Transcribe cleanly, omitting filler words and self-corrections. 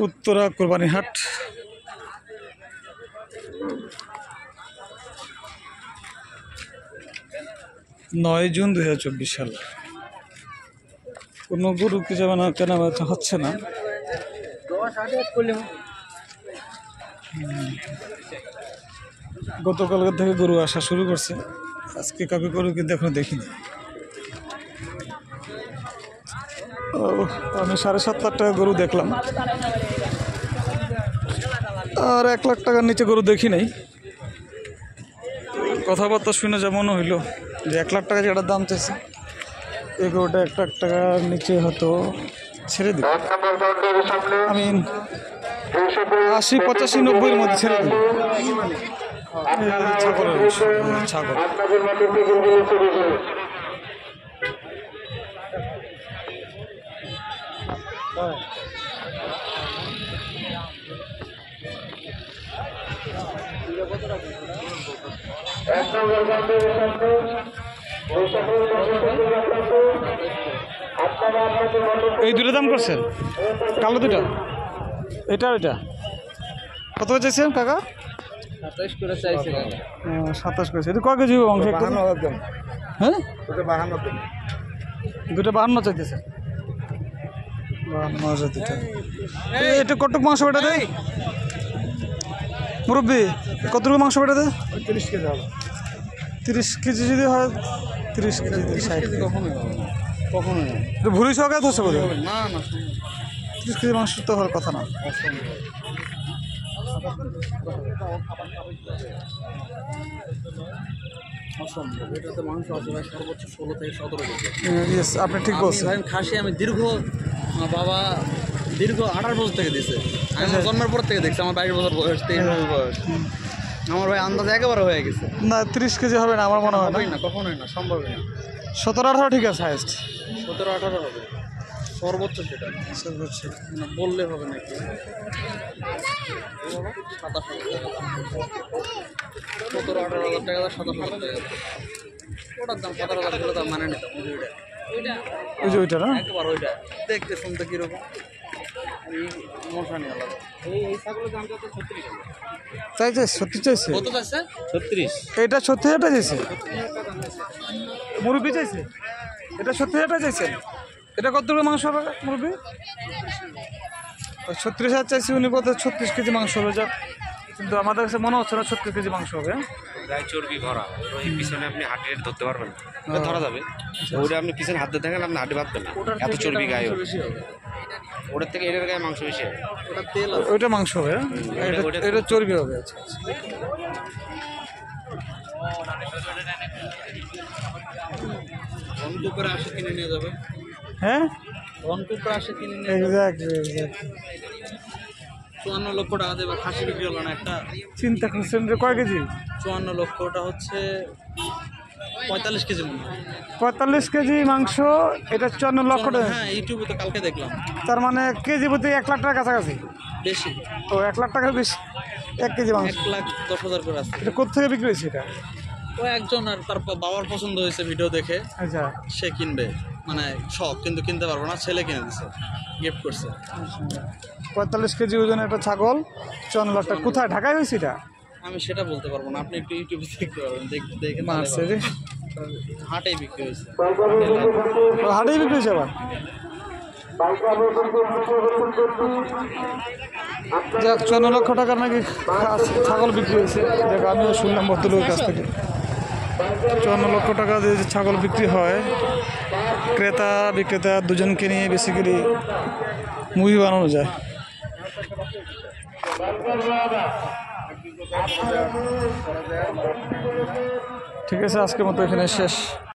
উত্তরা কোরবানি হাট। নয় জুন 2024 সাল। কোনো গরু কিছু কেনা বেচা হচ্ছে না। গতকালকে থেকে গরু আসা শুরু করছে, আজকে কাউকে গরু কিন্তু এখনো দেখিনি। আমি 7.5 লাখ টাকা গরু দেখলাম, আর 1 লাখ টাকার নিচে গরু দেখি নাই। কথাবার্তা শুনে যেমন হইলো যে 1 লাখ টাকা যেটা দাম চাইছে, এই গরুটা 1 লাখ টাকার নিচে হয়তো ছেড়ে দিব। আমি 80, 85, 90-এর মধ্যে ছেড়ে দিব। ছাগল এই দুটো দাম করছেন, কালো দুটা, এটা এটা কত চাইছেন কাকা? 27 করে চাইছে। 27 করেছে। এটা কয় কেজি হবে মাংস? হ্যাঁ, দুটো 52 চাইতেছে। 52 দুটা। এটা কতটুকু মাংস বেটা দেয় মুরব্বী? কতটুকু মাংস বেটা দেয়? 30 কেজি হবে। 30 কেজি যদি হয়, 30 কেজি 60 কেজি কখনো না। এটা ভুড়ি সহকারে ধরছে বলে? না না, 30 কেজি মাংস তো হওয়ার কথা না। এটাতে মাংস আছে ভাই সর্বোচ্চ 16 থেকে 17 কেজি। আপনি ঠিক বলছেন। খাসি আমি বাবা দীর্ঘ 18 বছর থেকে দিছে। আমি জন্মের পর থেকে দেখছি। আমার 22 বছর বয়স, 23 বছর বয়স। আমার ভাই আন্দাজ একেবারে হয়ে গেছে। না, 30 কেজি হবে না আমার মনে হয় না, কখনোই না, সম্ভবই না। 17-18 ঠিক আছে, হাইস্ট 17-18 হবে সর্বোচ্চ। সেটা সর্বোচ্চ না বললে হবে নাকি? 17-18 হাজার টাকা, 27,000 টাকা ওটার দাম। 17,000 দাম মানে নিতাম। ওই যে ওইটা না, একবার ওইটা দেখতে শুনতে কিরকম মশা নিয়ে আলাদা। এই ছাগলের দাম কত? 36 টাকা চাইছে। 30 চাইছে। কত চাইছে? 36। এটা 36,000 চাইছে মুরব্বী চাইছে। এটা 36,000 চাইছে। এটা কত মাংস হবে মুরব্বী? 36,000 চাইছে উনি, বলতে 36 কেজি মাংস হবে। যাক, কিন্তু আমাদের কাছে মনে হচ্ছে না 36 কেজি মাংস হবে। গায়ে চর্বি ভরা, ওই পিছনে আপনি হাড্ডি ধরতে পারবেন না, ধরা যাবে। ওটা আপনি পিছনে হাত দিয়ে দেখেন, আপনি হাড্ডি বাঁধবেন না, এত চর্বি গায়ে। ওটার থেকে এটার গায়ে মাংস বেশি হবে। ওটা তেল, ওইটা মাংস হবে, এটা চর্বি হবে। আচ্ছা, করে আসে কিনে নিয়ে যাবে। হ্যাঁ, করে আসে কিনে নিয়ে যাবে। এক্স্যাক্টলি। 54 লক্ষ টাকা দেবে। খাসি বিক্রি হলো না একটা। চিন্তা করছেন যে কয় কেজি? 54 লক্ষ, ওটা হচ্ছে 45 কেজি মনে হয়। 45 কেজি মাংস, এটা 54 লক্ষ টাকা। হ্যাঁ, ইউটিউবে তো কালকে দেখলাম। তার মানে কেজি প্রতি 1 লাখ টাকার কাছাকাছি। বেশি। ও 1 লাখ টাকার বেশি 1 কেজি মাংস। 1,10,000 করে আছে। এটা কোথা থেকে বিক্রি হয়েছে এটা? ও একজন, আর তার বাবার পছন্দ হয়েছে ভিডিও দেখে। আচ্ছা, সে কিনবে, মানে শখ, কিন্তু কিনতে পারবো না, ছেলে কিনে দিছে, গিফট করছে। 45 কেজি ওজনের একটা ছাগল, 54 লাখ টাকা। কোথায়, ঢাকায় হয়েছে এটা? আমি সেটা বলতে পারবো না, আপনি একটু ইউটিউবে দেখতে পারবেন। দেখে মারছে রে, হাটেই বিক্রি হয়েছে। হাটেই বিক্রি হয়েছে আবার। যাক, 54 লক্ষ টাকার নাকি ছাগল বিক্রি হয়েছে। দেখ, আমিও শুনলাম ভদ্রলোকের কাছ থেকে 54 লক্ষ টাকা দিয়ে ছাগল বিক্রি হয়। ক্রেতা বিক্রেতা দুজনকে নিয়ে বেসিক্যালি মুভি বানানো যায়। ঠিক আছে, আজকের মতো এখানে শেষ।